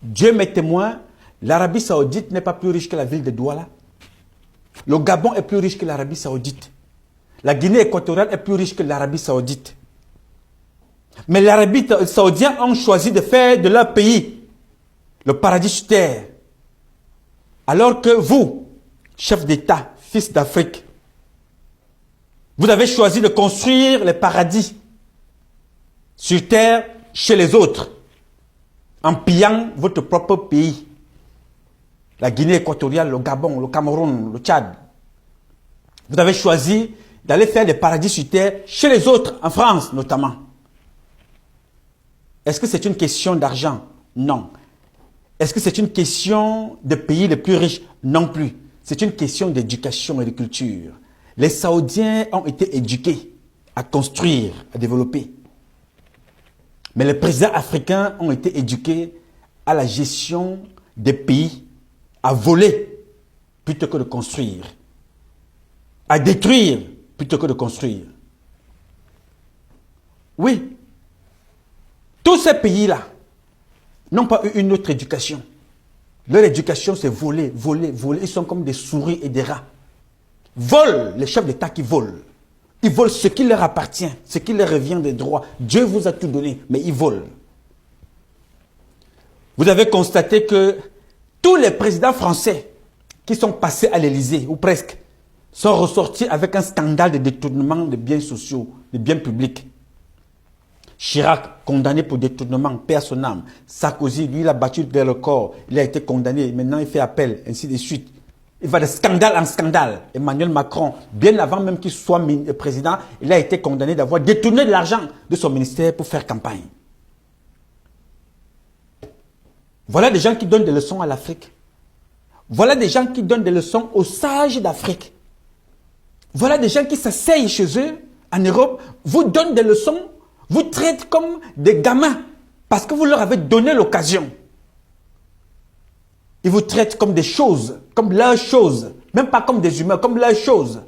Dieu m'est témoin, l'Arabie Saoudite n'est pas plus riche que la ville de Douala. Le Gabon est plus riche que l'Arabie Saoudite. La Guinée équatoriale est plus riche que l'Arabie Saoudite. Mais les Arabes Saoudiens ont choisi de faire de leur pays le paradis sur terre. Alors que vous, chef d'État, fils d'Afrique, vous avez choisi de construire les paradis sur terre chez les autres, en pillant votre propre pays. La Guinée équatoriale, le Gabon, le Cameroun, le Tchad. Vous avez choisi d'aller faire des paradis sur terre chez les autres, en France notamment. Est-ce que c'est une question d'argent? Non. Est-ce que c'est une question de pays les plus riches? Non plus. C'est une question d'éducation et de culture. Les Saoudiens ont été éduqués à construire, à développer. Mais les présidents africains ont été éduqués à la gestion des pays, à voler plutôt que de construire, à détruire plutôt que de construire. Oui, tous ces pays-là n'ont pas eu une autre éducation. Leur éducation, c'est voler, voler, voler. Ils sont comme des souris et des rats. Volent, les chefs d'État qui volent. Ils volent ce qui leur appartient, ce qui leur revient des droits. Dieu vous a tout donné, mais ils volent. Vous avez constaté que tous les présidents français qui sont passés à l'Élysée, ou presque, sont ressortis avec un scandale de détournement de biens sociaux, de biens publics. Chirac, condamné pour détournement, paix à son âme. Sarkozy, lui, il a battu vers le corps. Il a été condamné. Maintenant, il fait appel, ainsi de suite. Il va de scandale en scandale. Emmanuel Macron, bien avant même qu'il soit président, il a été condamné d'avoir détourné de l'argent de son ministère pour faire campagne. Voilà des gens qui donnent des leçons à l'Afrique. Voilà des gens qui donnent des leçons aux sages d'Afrique. Voilà des gens qui s'asseyent chez eux, en Europe, vous donnent des leçons, vous traitent comme des gamins, parce que vous leur avez donné l'occasion. Ils vous traitent comme des choses, comme leurs choses, même pas comme des humains, comme leurs choses.